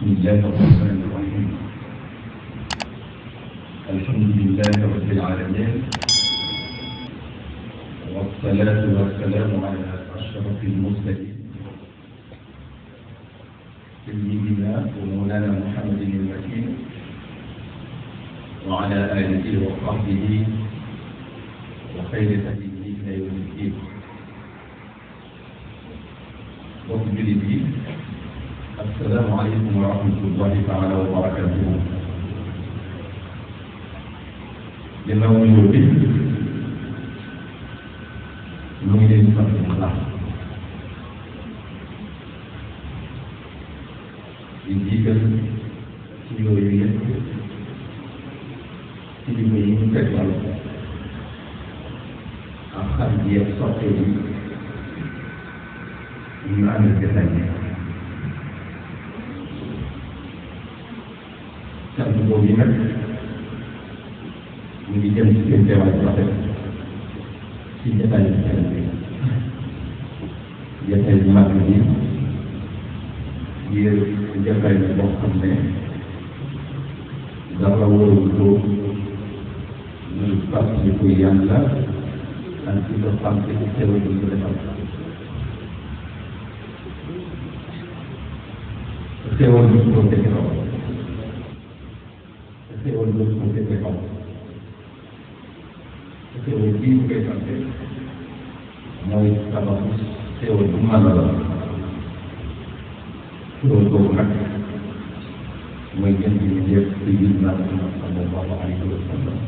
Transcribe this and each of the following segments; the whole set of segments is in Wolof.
بسم الله الرحمن الرحيم. الحمد لله رب العالمين، والصلاة والسلام على أشرف المرسلين سيدنا ومولانا محمد المكين وعلى آله وصحبه وخير هديه إلى يوم الدين. السلام عليكم ورحمة الله تعالى وبركاته. ginnaaw nuyoo bi ñu ngi leen di sant bu baax di jiital ci yooyu yëpp ci liggéey yi ñu fekk wàll ak xarit yi ak soppe yi ñu ànd jotaay bi. sant boobu yi nag ñu ngi jëm ci seen teewaay bu rafet ci jotaay bi tey bi jotaay bi mag bi ngir jotaay bi boo xam ne dara wóorul ko ñu fàttaliku yàlla ak ci ko sant ci teewal bi ñu defal teewal bi ko tege kaw teewal bi ko tege kaw teewal bii bu koy sant mooy sababu teewal bu mën la teewal boobu nag mooy gën di jëf ci biir naa sallallahu alayhi wa sallam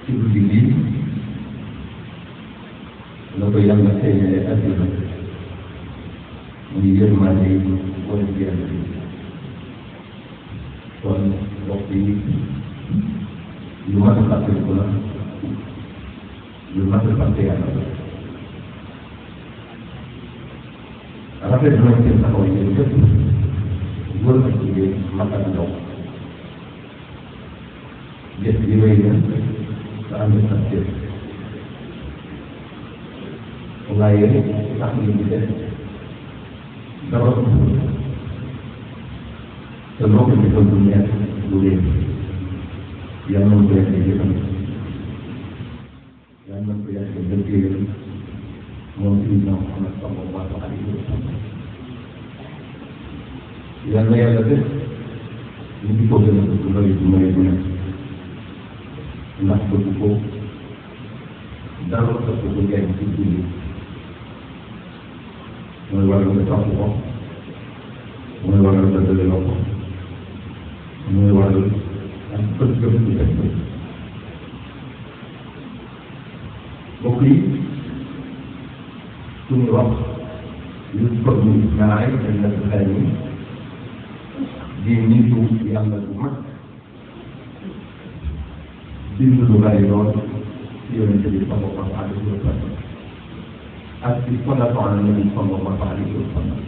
ci guddi lii la ko yàlla feeñale àddina muy yërmande wala jiyal bi kon waxtu yi lu mat a fàttaliku la lu mat a fàtte yàlla la rafet nañ seen taxaw yéen ñëpp góor ak jigéen mag ak ndaw bés bi wéy na sa ànd ak jëf waaye tax ngeen di def dara te loo ko defal du neex lu leen yàlla nañ ko yàggee jëfam yàlla nañ ko yàggee dëggee moom Sayyidina Muhammad sallallahu alayhi wa sallam yàlla yàlla def ñu ngi ko gën a dugg loolu du may du nekk ndax bëgg ko dara ko ko njëriñ ci julli mooy waral nga topp ko mooy waral nga dëggaloo ko mooy waral ak bëgg-bëgg bu def mbokk yi suñu wax yu ko ñu ñaay dañ la xel ni di nitu yàlla bu mag bind lu bari lool ci yonente bi sallallahu alayhi wa sallam ak ci salatu ala nabi sallallahu alayhi wa sallam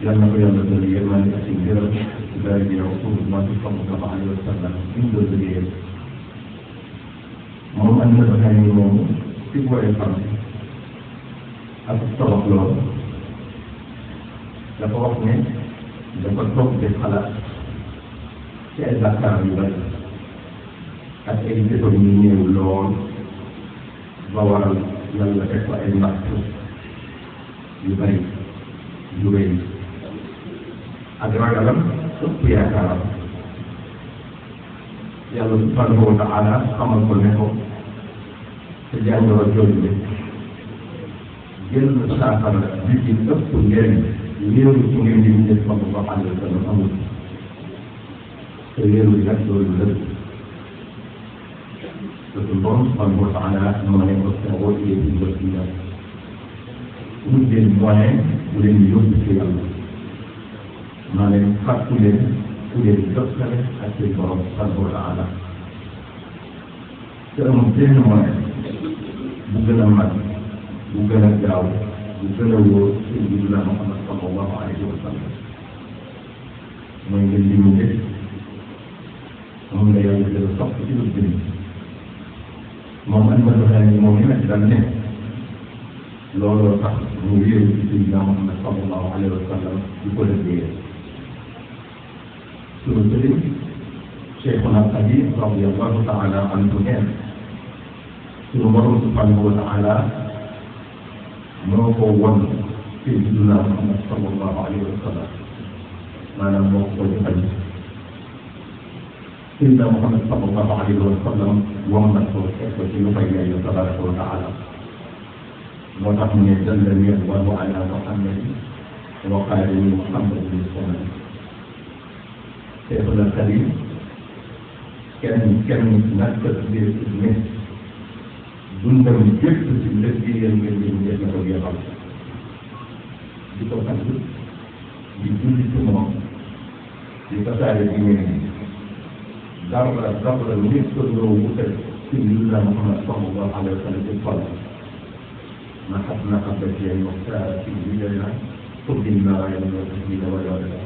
yàlla na ko yàlla doon yërmande ak ci ngërëm ci bari bi rasulullah sallallahu alayhi wa sallam ñu doon liggéeyal moom am na ba xëy ni moomu ci boole xam ak torox lool dafa wax ne dafa toog di xalaat ci ay bàkkaar yu bari ak ay jëfam yu néew lool ba waral yàlla teg ko ay natt yu bari yu rëy ak ragalam ëpp yaakaaram yàlla subhanahu wa taala xamal ko ne ko te jàngoro jooju de jël na saafara bi ci ëpp njëriñ wéeru ci ngeen di def sallallahu alayhi wa sallam amul te wéeru bi nag loolu lëpp te suñu borom subhanahu wa taala moo ne ko sa woo ci wasila wut leen moyen bu leen yóbbu ci yàlla maa leen fàttu leen ku leen jottale ak seen borom subhanahu wa taala te amul benn moyen bu gën a mag bu gën a gaaw bu gën a wóor Sayyidina Muhammad sallallahu alayhi wa sallam mooy nga limité moom la yàlla gën a sopp ci lu gën moom an ma doxee ni moom ni nag dal ne looloo tax mu wéeru ci Sayyidina Muhammad sallallahu alayhi wa sallam di ko liggéeyal sunu sëriñ Cheikhuna Xadim radiyallahu taala anhu neen sunu borom subhanahu wa taala moo ko won Sayyidina Muhammad sallallahu alayhi wa sallam maanaam moo ko joxañ Sayyidina Muhammad sallallahu alayhi wa sallam wammat ko teg ko ci lu fay Yàlla tabaraka wa taala moo tax mu ne dallani Allahu ala Muhammad wa qaala li Muhammad bi sunan Cheikhuna Xadim kenn nag ko tuddee ne dundam yëpp ci liggéeyal ngeen di ngeen na ko yeexal di ko sant di julli ci moom di tasaare di ngeen dara nit ko loo wutal Sayyidina Muhammad sallallahu alayhi wa sallam ci xol naka ba ci waxtaan ci biir tuddin naa yàlla ñoo ci biir wala wala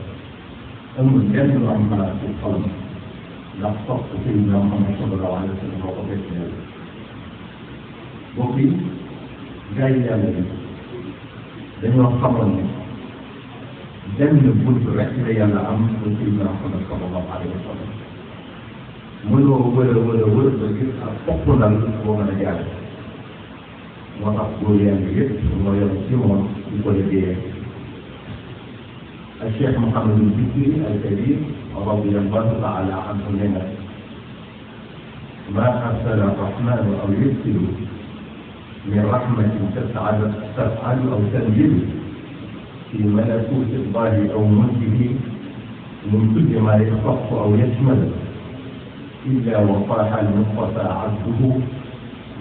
amul lenn lu am xalaat ci xolam ndax sopp Sayyidina Muhammad sallallahu alayhi wa sallam moo ko fekk yàlla bokk yi gars yi yàlla yi dañoo xamoon ne benn bunt rek la yàlla am pour Sayyidina Muhammad sallallahu alayhi wa sallam mënoo wër ba gis ak fopp nal boo mën a jaare moo tax góor yàlla yëpp moo yor ci moom di ko liggéeyee ak Cheikh Mouhamadou Bikri al-Kabir radiyallahu taala anhu nee na ma arsala rahmanu aw yursilu min rahmatin tas'adu aw tanzilu fi malakuti llahi aw mulkihi min kulli ma yaxtassu aw yashmal illa waqaha al-mustafa abduhu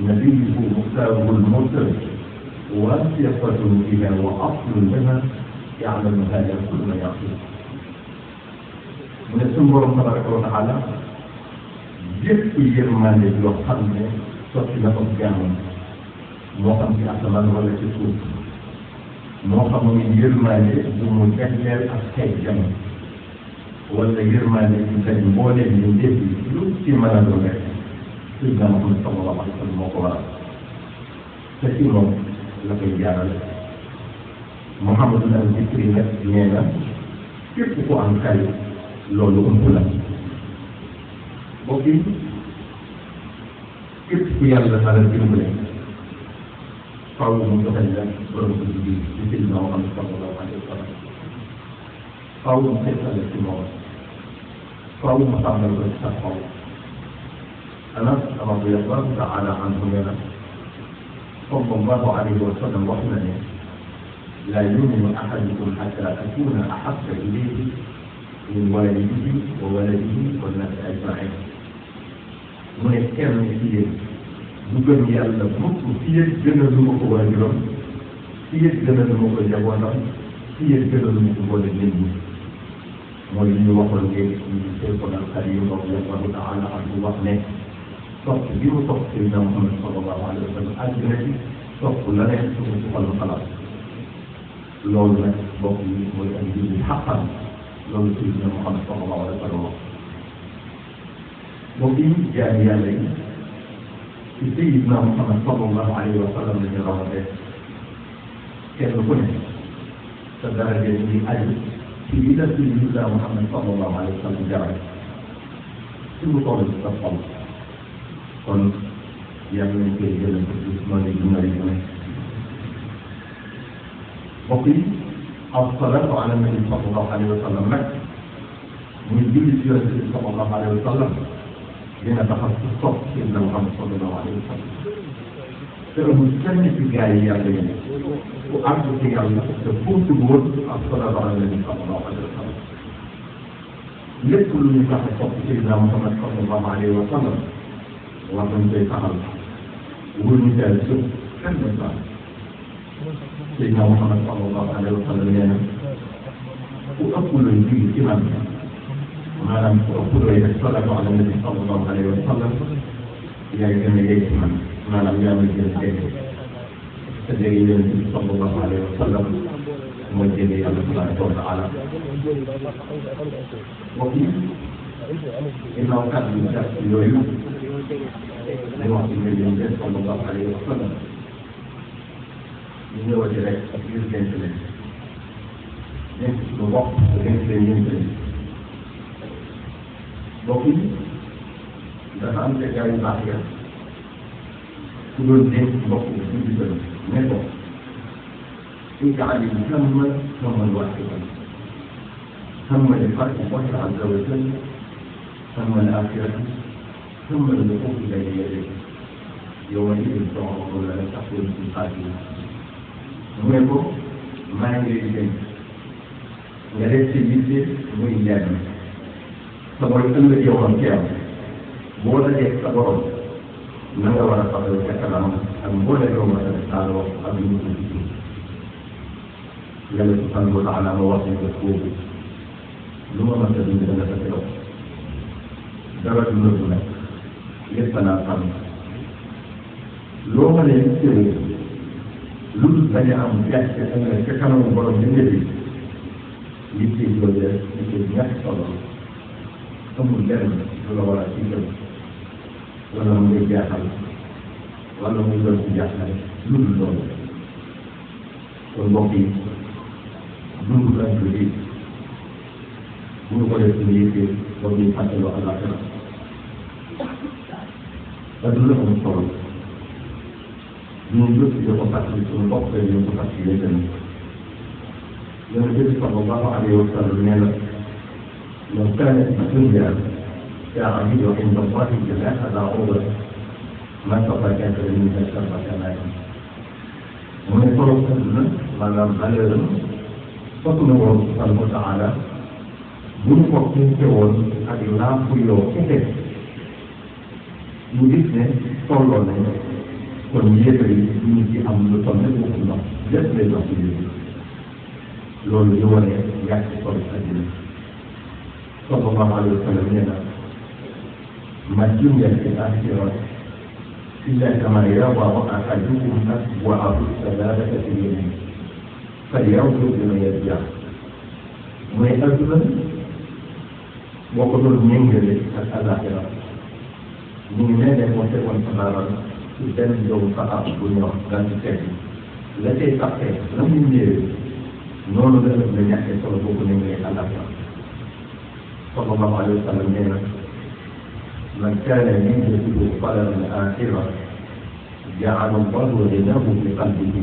نبيه مختاره المرسل وثقة إلى وأصل لنا يعلم هذا كل ما يعقل من السنبور تبارك وتعالى جبت يرمان لو خلنا صوت نفس جامل موقم في أسمان ولا تسوق موقم من يرمان بمجهل أسكي جامل ولا يرمان من بولي من جبل يوسي منا دولة Sayyidina Muhammad sallallahu alayhi wa sallam moo ko waral te ci moom la koy jaarale Mouhamadou al-Bikri nag nee na képp ku am xel loolu ëmb la bokk yi képp ku yàlla dara dimbale faaw mu joxe la borom ko ci Sayyidina Muhammad sallallahu alayhi wa sallam faaw mu seetale ci moom faaw mu tàmbal ko ci sa xol Anas radiyallahu taala anhu nee sallallahu alayhi wa sallam wax na ne laa yuminu ahadukum hatta akuna ahabba ilayhi min walidihi wa waladihi wa nnaasi ajmain mu ne kenn ci yéen bu gëm yàlla mukk ci yéen gënaluma ko waajuram ci yéen gënaluma ko njabootam ci yéen gënaluma ko boole nit ñi mooy li ñu waxoon léegi ñu Cheikhul Xadim radiyallahu taala anhu wax ne topp bi mu topp Sayyidina Muhammad sallallahu alayhi wa sallam àddina ci topp la nekk suñu ci xolu xalaat loolu nag bokk yi mooy ak julli xaqan loolu Sayyidina Muhammad sallallahu alayhi wa sallam wax bokk yi jaay yàlla yi ci Sayyidina Muhammad sallallahu alayhi wa sallam la ñu rawatee kenn ku ne sa daraja yi aju ci li la Sayyidina Muhammad sallallahu alayhi wa sallam jaral ci mu toll ci sa xol kon yàlla nañ koy jëlee ko ci noonu yu bëri yu nekk mbokk yi as-salaatu ala nabi sallallahu alayhi wa sallam nag muy julli ci yonent bi sallallahu alayhi wa sallam dina taxaw ci sopp Sayyidina Muhammad sallallahu alayhi wa sallam te amul kenn ci gaa yi yàlla yi ku àgg ci yàlla te fóotu woon as-salaatu ala nabi sallallahu alayhi wa sallam lépp lu ñu tax a sopp Sayyidina Muhammad sallallahu alayhi wa sallam war nañ koy taxal wóor ñu teel suuf kenn du saa Sayyidina Muhammad sallallahu alayhi wa sallam nee na ku ëpp looy julli ci man maanaam ku ëpp looy def salaatu ala nabi sallallahu alayhi wa sallam yaay gën a yegg ci man maanaam yaa ngi gën a dégg te dégg yonent bi sallallahu alayhi wa sallam mooy dégg yàlla tabaraka wa taala mbokk yi ginnaaw kàddu yu gàtt yooyu li wax ci mbir mi sallallahu alayhi wa sallam ñu ñëwati rek ak biir denc leen denc suñu bopp denc leen denc leen mbokk yi dafa am gaa yu baax ya ku doon denc mbokk bi ci biir ne ko اجعل الهم ثم الواحدا ثم لقاء الله عز وجل ثم الآخرة ثم الوقوف بين يديه يومئذ تعرضون لا تقول في القاتل mu ne ko maa ngi lay dégg nga def ci yitte muy njàng sa mooy ëllëg yow am teew boo la dee sa borom na nga war a taxaw ca kanam ak mboole yow ma sa taal wax ak lu mu tudd yàlla subhanahu wa taala ma wax ne boobu lu ma mën a dund dana sa teew dara du nëbbu nag lépp naa xam loo mën a teewee lu dul bañ a am gàcce ëllëg ca kanamu borom bi nga dégg yitte jooju rek yitte ñàkk solo amul lenn lu la war a tiital wala mu ngi jaaxal wala muy doon ci jaaxal lu dul loolu kon mbokk yi dund lañ ko ji bu ñu ko def suñu yitte boobu ñu fàttaloo àllaaxira adduna amul solo ñun ñëpp di ko fàttali suñu bopp rek ñu ko fàttali tamit yonent bi sallallahu alayhi wa sallam nee na man kaanat dunya ta'dilu inda Allahi janaha ba'udah ma saqaa kaafiran minhaa sharbata maa'in mu ne solo adduna maanaam valeur am fokk na woon subhanahu wa taala bu ñu ko tënke woon ak laafu yoo kese ñu gis ne tolloo nañ kon yéetal yi ñu ci am lu toll ne bokku ndox lépp lay ndox ci loolu ñu wane yàgg solo àddina sallallahu alayhi wa sallam nee na ma jumlal fi al-aaxira illa kama yada'u ahadukum asbu'ahu as-salaasata fi yadihi falyanzur biman yarji'u mooy àdduna boo ko doon méngale ak àllaaxira ñu ngi mel ne moo tegoon sa baaraam ci benn doomu saxaar bu ñor daal di teg la cay taxee la muy néewee noonu la ëpp la ñàkkee solo boobu ne ngay àllaaxira sallallahu alayhi wa sallam nee na man kaana hijratuhu talaba al-aaxira ja'ala Allahu ghinahu fi qalbihi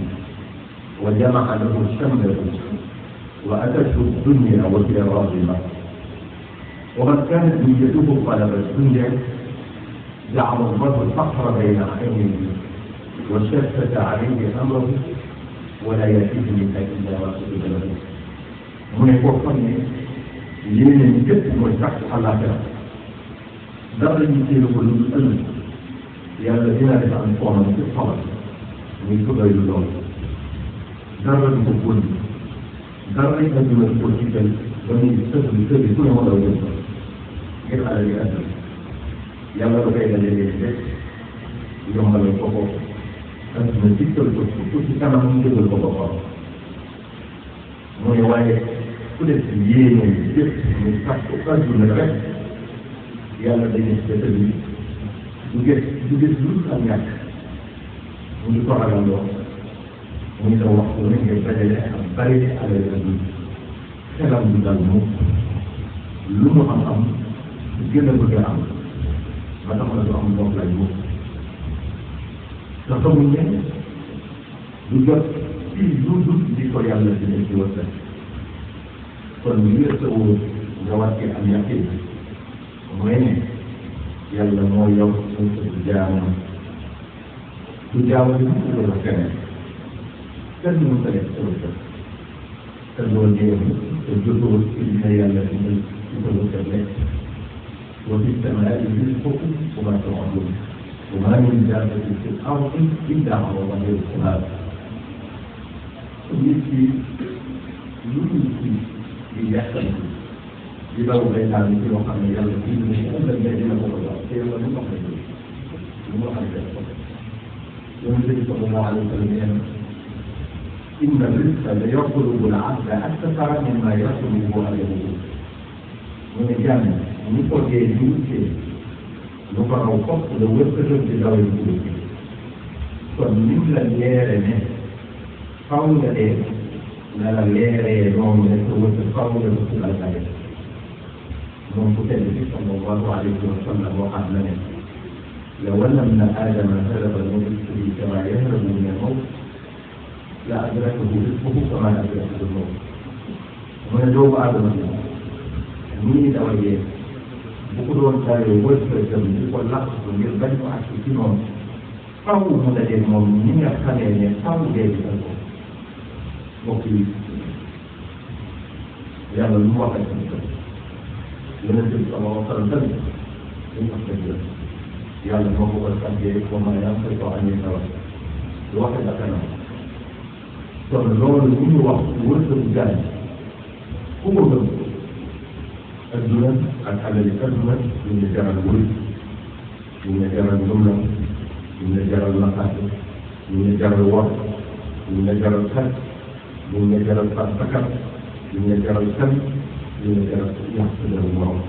wa jama'a lahu shamlahu wa atathu ad-dunya wa hiya raghima wa man kaanat hijratuhu talaba ad-dunya جعل الله الفقر بين عينيه وشتت عليه امره ولا ياتيه منها الا ما كتب له. mu ne koo xam ne yéeneen képp mooy sax àllaaxira dara ñu téere ko lu ëllëg yàlla dina def am xoolal ci xoolal muy tuddee lu lool dara du ko góor dara ay adduna du ko jiital ba muy sëb ku ne ma daw jëm ngir alal yi adduna yàlla da koy dajalee lépp yombalal ko ko sant na dikkal ko surtout ci kanam mu dëggal ko boppam mu ne waaye ku def yéene lépp mu sax ko adduna rek yàlla dañuy seetal yi du gis lu am ñàkk mu ngi ko ragandoo mu ngi la wax ko ne ngay dajale ak bari alal adduna xelam du dal mukk lu mu am gën a bëgg a am ba tax na du am ndox lañ mukk te xamuñ ne du jot fii lu dul di ko yàlla dina ci wërsëg kon li nga sëwoo nga war cee am yaqin mooy ne yàlla moo yow du jaamam du jaamam li mu doon keneen kenn mënu ko def sa wërsëg te doo jéem te jotoo ci yàlla ci ko wërsëg nekk وفي السماء رزقكم وما توعدون وما من دابة في الأرض إلا على الله رزقها. مثل يمكن ليحصل لو بين هذه الوقت التي من أول الذين كفروا سيرا المخرجون والنبي صلى الله عليه وسلم إن الرزق ليطلب العبد أكثر مما يطلبه أهله من الجنة ñu ko dee jiwte lu ko raw fopp la wërsëgal ci daw yi kon nim la leere ne faw nga dee na la leeree noonu ne sa wërsëg faw nga dugg ci alkane moom ku tedd bi sallallahu alayhi wa sallam waxaat na ne law anna ibna aadama haraba min rizqihi kama yahrabu min al-mawt la adrakahu rizquhu kama adrakahu al-mawt mu ne doomu aadama bi nii dawajee bu ko doon daayoo wërsëgam di ko làq ngir bañ ko ak ci noonu faw mu dajeeg moom ñi nga xamee ne faw dee bi ko mbokk yi yàlla lu mu wax ak yonent bi sallallahu alayhi wa sallam tamit dañu wax dëgg la yàlla moo ko ko sàggee ba ma yam koy ko amee tawa lu waxe ba kanam kon loolu bu ñu wax wërsëgu gaay ku ko gëm adduna ak alali adduna ñu ne jaral wëri ñu ne jaral ngumla ñu ne jaral naxaate ñu ne jaral wor ñu ne jaral xel ñu ne jaral fas bakkat ñu ne jaral fen ñu ne jaral yàq sa deru morom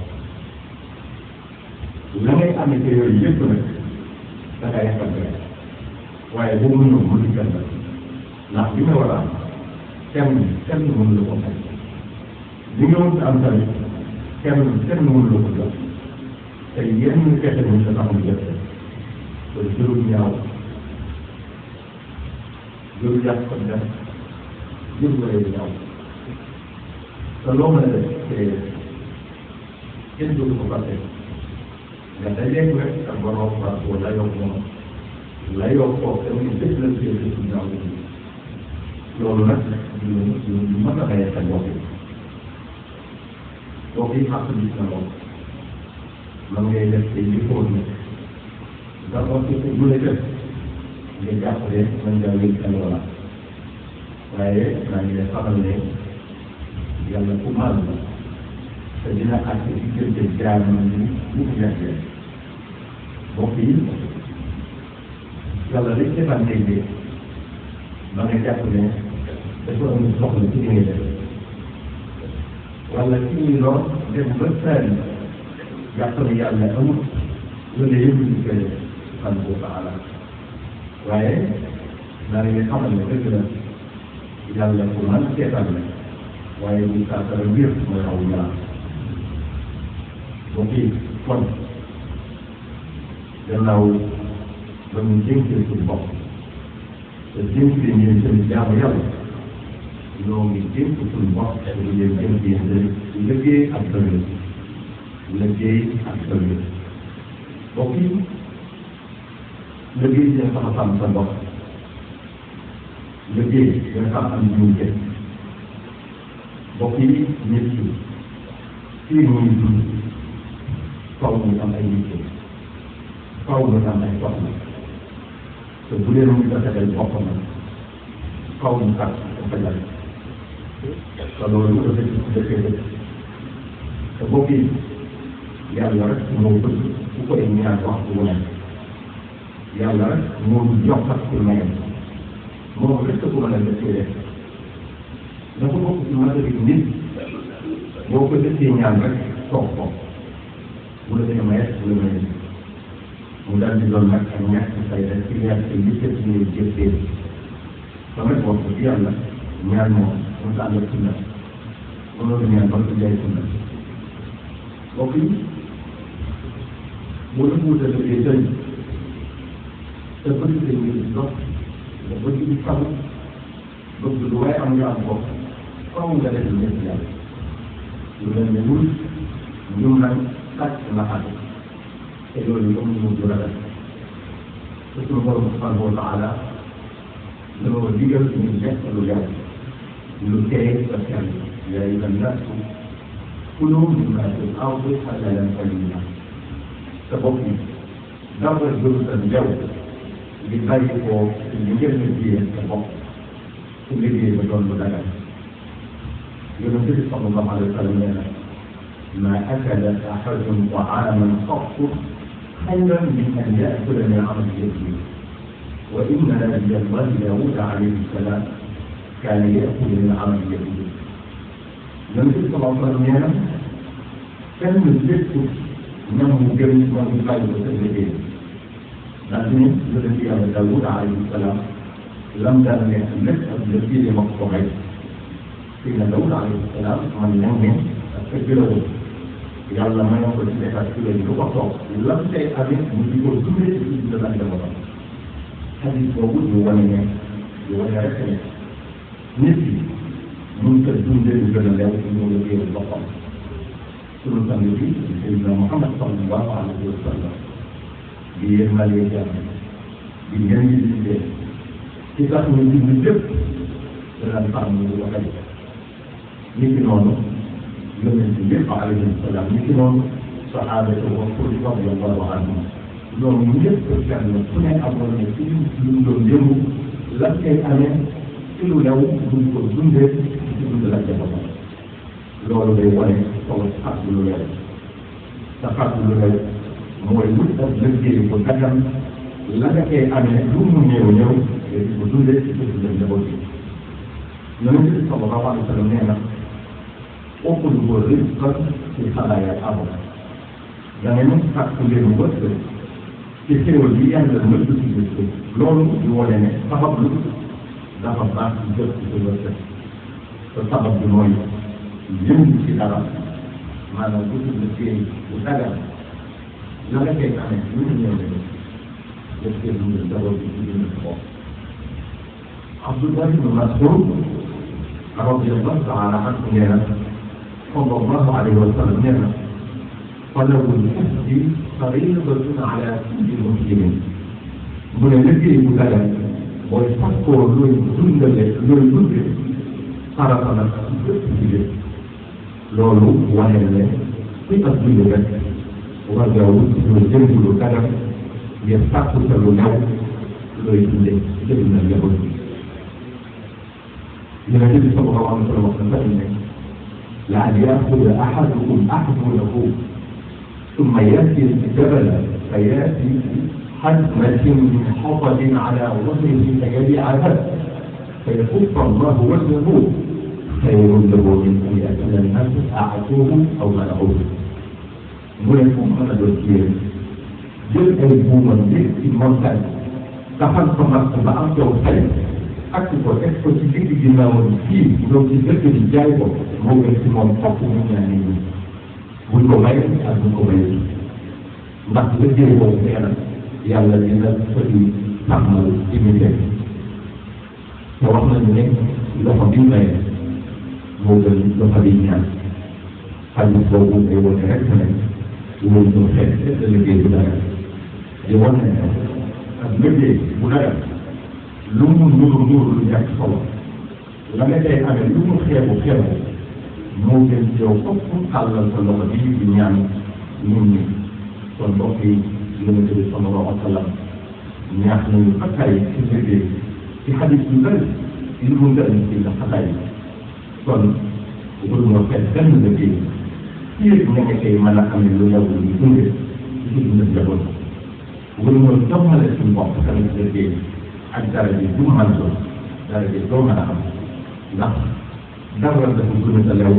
la ngay amee te yooyu yëpp nag da ngay yàqal rek waaye boo mënul mu di kenn ndax bi nga war a am kenn mënu la ko fay li nga mën am tamit kenn mënu la ko jox te yenn kese ñu sa tax mu jëf kon jërul ñaaw jërul yàq ko def jërul lay ñaaw te loo mën a def te kenn dootu ko fàtte nga dajeeg rek ak borom faat ko la yokk moom la yokk koo te muy dëgg la jël ci ñaaw bi loolu nag lu mën a bàyyi xel mbokk yi mbokk yi xàq gis na lool man ngay def te jëfoo nag ndax wax dëgg bu la def nga jàppale mën ngaa wér sa loola waaye maa ngi lay xamal ne yàlla ku maal la te dina àtte diggante jaamam ni bu mu yàggee mbokk yi yàlla rek defal ngay dee ba nga jàpp ne dafa am soxla ci li ngay def wala ci ñuy lool dem ba saari jàpp ne yàlla amul loolu yëpp ñu koy def subhanahu wa taala waaye daa ngi xamal ne dëgg la yàlla ku mën a seetaan la waaye bu saafara mbir mooy xaw ñaar mbokk yi kon gannaaw ba ñu dénkee suñu bopp te dénkee ngeen tamit jaamu yàlla ñoo ngi dénk suñu bopp te ñu leen dénkee liggéey ak bëgg liggéey ak bëgg mbokk yi liggéey dina tax a xam sa bopp liggéey dina tax am njuumte mbokk yi nit ki fii muy dund faw ñu am ay yitte faw ñu am ay soxla te bu leen muy defal boppam faw ñu kat fajal te loolu dafa defee dëkk te mbokk yi yàlla rek moo bëgg ku koy ñaan waxtu bu nekk yàlla rek moo yokkat ci mayam moom rek ko mën a defee def dafa bokk ci matériel nit boo ko defee ñaan rek toog ko bu la defee mayet bu la mayet mu daal di doon nag ak ñàkk say rek ci ñàkk li ci ñuy jëfee sama bopp ci yàlla ñaan moom mu sa ànd ak sunna mënoo ñaan ba ko jaay sunna mbokk yi boo def wutal liggéey sëñ te bëgg sëñ bi di dox nga bëgg di faru bëgg lu waaye am nga am bopp faw nga def lu nekk yàlla lu mel ne wul ñum nag sàcc naxaate te loolu comme ni mu du rafet te suñu borom subhanahu wa taala dañoo digal ñu nekk lu yàlla lu tey ba sell yaa ayyuhan naas kulu mimmaa fil ardi halaalan tayyiban te bopp yi dara gënu sa njaw di bàyyi ko li ngeen liggéeyal sa bopp su liggéey ba doon lu dagal yonent bi sallallahu alayhi wa sallam nee na maa akala ahadun ta'aaman qattu خيرا من أن يأكل من عمل يده وإن نبي الله داود عليه السلام كان يأكل من عمل يده النبي صلى الله عليه وسلم كان يدرك أنه جميع من قال وسلم لكن النبي داود عليه السلام lam daan nekk lépp ak la diine ma ko may fii na Dawud alayhi salaam man ñang ne ak sa gërëwul yàlla mayoon ko ci état ci léegi lu ko toog lam tey amit mu di ko dundee ci biir dina la ko xadis boobu ñu wane ne ñu wane rek ne nit ki mun ko dundee lu gën a leew ci mu liggéeyal boppam sunu sang bi Seydina Muhammad sallallahu alayhi wa sallam di yërmale jàmm di ngeen di dundee ci tax ñu dund lépp dana tax ñu waxee nit ki noonu yonent bi yëpp alayhi salaam nit ki noonu sahaabatu rasul radiyallahu anhum loolu ñëpp kenn ku ne amoon na ci lu mu doon yëngu lan koy amee ci lu lew buñ ko dundee ci dund la jamono loolu day wane solo xat lu lew te xat lu lew mooy wut ak liggéey bu dagan la nga koy amee lu mu néew néew léegi bu dundee ci dund la njaboot yi yonent bi sallallahu alayhi wa sallam nee na uqlubu rizqa fi xalaaya amul da ngay mën sàkku leen wërsëg ci xéwal yi yàlla nëbb ci bés loolu di wane ne sabab lu dafa baax ci jot ci sa wërsëg te sabab bi mooy yëngu ci dara maanaam bu tudd liggéey bu dagal la nga koy amee lu mu ñëw rek def koy dundal d'abord bi ci dund sa bopp Abdullah ibn Mas'ud radiyallahu taala anhu nee na sallallahu alayhi wa sallam nee na talabu l-kasbi fariidatun ala kulli muslimin mu ne liggéey bu dagal mooy sakkoo looy dundale looy dunde farata la bépp jullit loolu wane ne kuy ak jullit rek war nga wut looy jënd lu dagal ngir sàkku sa lu lew looy dunde jënd na njaboot bi Yonent bi sallallahu alayhi wa sallam wax na ne la an yaxuda ahadukum ahbulahu ثم يأتي الجبل فيأتي حزمة من حطب على وجهه فيبيعها فيكف الله وجهه خير له من أن يأكل الناس أعطوه أو منعوه. ولكم أنا دوسير جل أي بوما جل في المنطقة تحن كما أنت وخير أكتب وإكتب في جناون فيه لو تذكر الجايبة موجود في منطقة من يعني buñ ko may ak buñ ko may ndax liggéey boobu nee na yàlla dina fëti sàmmal imité te wax nañu ne loxo bi maye moo gën loxo bi ñaan xaalis boobu day wane rek ne loolu ñu xeet liggéey bu dara di wane ne ak liggéey bu dara lu mu nuru lu ñàkk solo la nga tey amee lu mu xeebu moo gën ci yow foofu xàllal sa loxo bii di ñaan nit ñi kon mbokk yi Yonent bi sallallahu alayhi wa sallam ñaax nañu xattaay ci liggéey ci xadis yu bëri yu mu gën ci la xattaay kon bëgg nga fekk benn liggéey fii nga koy mën a amee lu lew lu dunde ci dund njaboot bëgg nga jommale suñu bopp tamit liggéey ak dara ji du mën doon dara ji doo mën a am ndax dara dafa gën a lew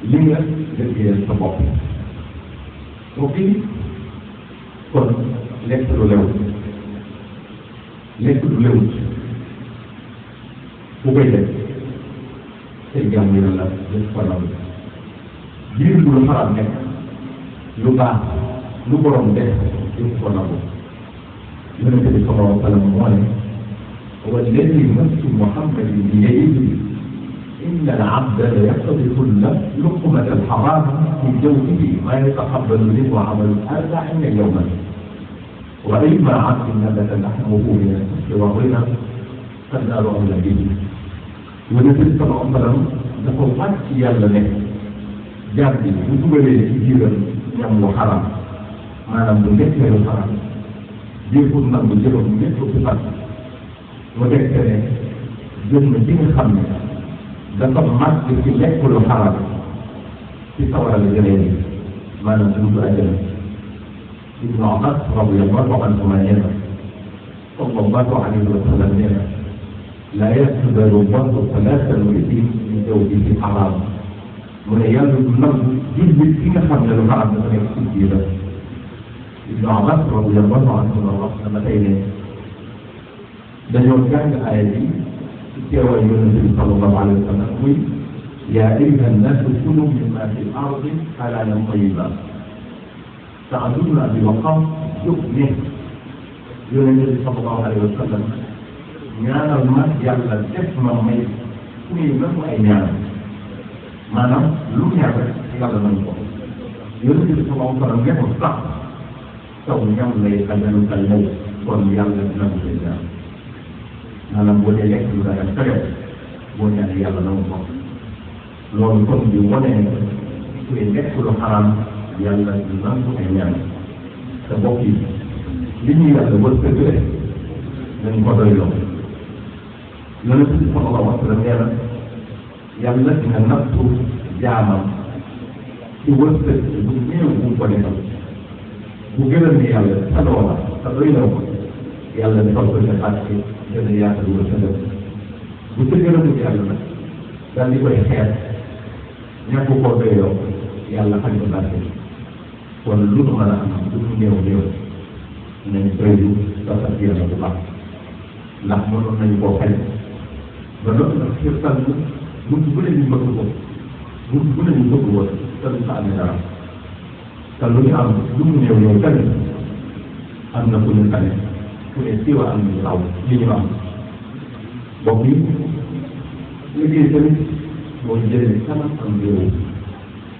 li nga liggéeyal sa bopp ok kon lekk lu lew bu koy def say jàmm yàlla def ko law biir lu xaraam nekk lu baax lu borom def def ko law Yonent bi sallallahu alayhi wa sallam moo ne walladi nafsu Muhammadin bi yadihi إن العبد ليقتطف لقمة الحرام من جوفه ما يتقبل منه عمل 40 يوما وأيما عبد نبت لحمه من الكفر والغنى فالنار أولى به. Yonent bi sallallahu alayhi wa sallam dafa wàcc yàlla ne jaam bi bu dugalee ci biiram ñam lu xaraam maanaam bu nekkee lu xaraam jéegul nangu jëloon ñett ci fan mu nekk ne jëm na ci nga xam ne dafa màgg ci lekk lu xaraam ci sawara la jëlee nii maanaam dugg àjjana. Ibnu Abbas radiyallahu anhuma nee na sallallahu alayhi wa sallam nee na laa yaqbalu Allahu salaata mri'in min zawjihi xaraam mu ne yàlla du nangu jullit ki nga xam ne lu xaraam dafa nekk ci biir. Ibnu Abbas radiyallahu anhuma wax na ba tey ne dañoo jàng aaya bi ci teewaay yonente bi sallallahu alayhi wa sallam muy yaa ayyuha nnaasu kulu mimmaa fi l-ardi halaalan tayyiban ta'adduna bi waqam jóg ne yonente bi sallallahu alayhi wa sallam ñaanal ma yàlla def ma may fu muy nangu ay ñaanal maanaam lu mu ñaan rek yàlla nañu ko yonente bi sallallahu alayhi wa sallam nekkul sax taw ñam lay xajalu kal ñëw kon yàlla dina ko say ñaan maanaam boo dee lekk lu dagal terew boo ñaan yàlla nangu ko loolu kon bi wane ne ku ne lekk lu xaraam yàlla du nangu ay ñaan te mbokk yi li ñuy yàlla wër sëgre nañ ko doy loo yonente bi sallallahu alayhi wa sallam nee na yàlla dina nattu jaamam ci wërsëg bu néew bu ko defal bu gënal ni yàlla sa loola sa doy loo ko yàlla defal ko sa fàtte gën a yaatal wërsëgam bu sa gënalul yàlla nag daal di koy xeet ñàkk koo doyloo yàlla xañ ko barke kon lu nu mën a am lu mu néew néew nañ doylu sa sant yàlla bu baax ndax mënoon nañu koo xañ ba loolu nag xirtal bunt bu ne ñu bëgg ko bunt bu ne ñu bëgg woon te du sa amee dara te lu ñu am lu mu néew néew tamit am na ku ñu tane ku ne siiwa am ñu raw li ñu am bokk yi liggéey tamit mooy jëlee sama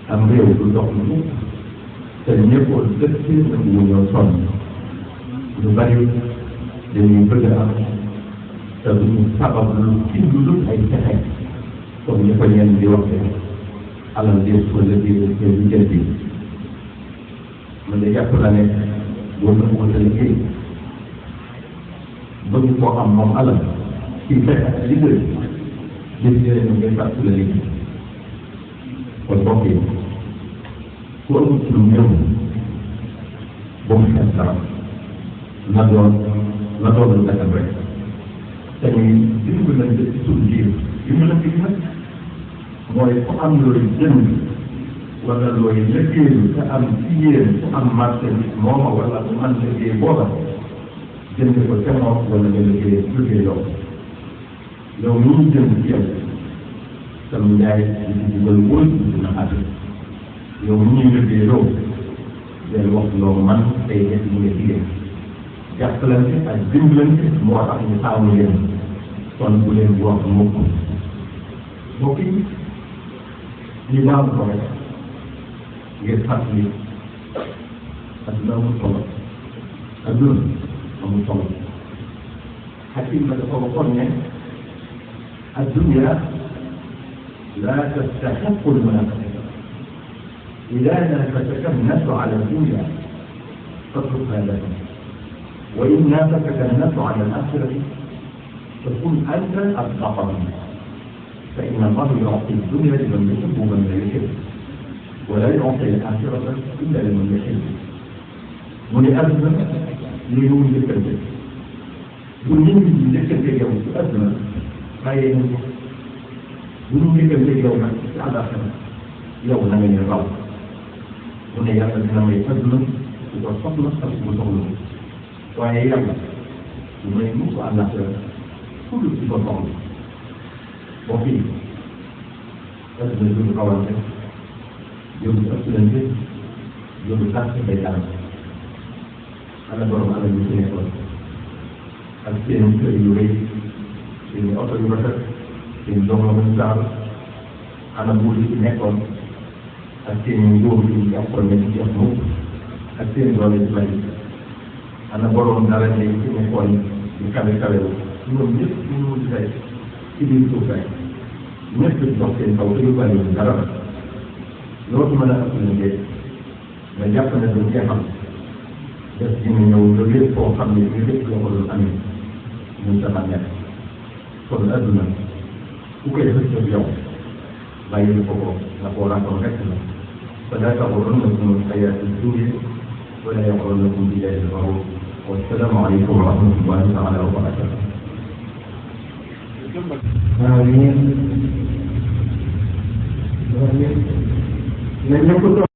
am réew du dox mu te ñëppoon dëkk nangu wu ñoo sonn lu bari dañuy bëgg a am te duñu sabab lu ci lu dul ay pexe comme ñu ko ñenn di wax alal des wala di lu jël bi man de jàpp naa ne boo nangu sa liggéey bëgg koo am moom alal ci fexe ak liggéey gis ngeen ne ngay fàttali la liggéey kon mbokk yi ku amul ci lu néew ba mu xeeb dara na doon lu dagal rek te ñuy dimbalante ci suñu biir dimbalante gi nag mooy ku am looy jënd wala looy liggéeyu te am ci yéen ku am marché bi mooma wala ku man liggéey booba jënd ko ca moom wala nga liggéey yow yow mi ñu jënd ci yow sam njaay di dugal wóor dina àgg yow mi ñuy liggéey yow del wax loo man tey def ñu nga jigéen jàppalante ak dimbalante moo tax ñu taamu leen kon bu leen wax mukk mbokk yi ñu baax ko rek ngir fàttali adduna amul solo adduna amul solo xakim ba dafa waxoon ne الدنيا لا تستحق المنافسة إذا نافسك الناس على الدنيا فاتركها لهم وإن نافسك الناس على الآخرة فكن أنت أصدق منه فإن الله يعطي الدنيا لمن يحب ومن لا يحب ولا يعطي الآخرة إلا لمن يحب ولأزمة ليوم ذكر وليوم ذكر يوم أزمة bàyyee nañ ko bu ñu njëkkanteeg yow nag ci àllaaxira yow na nga ñu raw mu ne yàlla dina may adduna su ko soxla ak su ko soxla waaye yàlla du may mukk àllaaxira pour su ko soxla boo fii adduna jënd xawante jënd ëppalante jënd tànk bay daan ana borom alal yu fi nekkoon ak seen kër yu rëy seen oto yu rafet seen doom la muy taal ana buur yi ci nekkoon ak seen nguur yi jàppoon ne ci jox mukk ak seen doole yu bari ana borom dara ne ci nekkoon ñu kawe kawe ñoom ñëpp ñu mun tey ci biir suuf rek ñëpp di dox seen kaw te yu bari yu dara loolu mën a ëpp liggéey nga jàpp ne du jeexal def dina ñëw nga lépp koo xam ne ñu lépp loo ko doon amee mun sama nekk kon adduna ku koy xëcc yow bàyyi ko ko nga koo rànkoo rek la فلا تغرنكم الحياة الدنيا ولا يغرنكم بالله الغرور والسلام عليكم ورحمة الله تعالى وبركاته. آمين.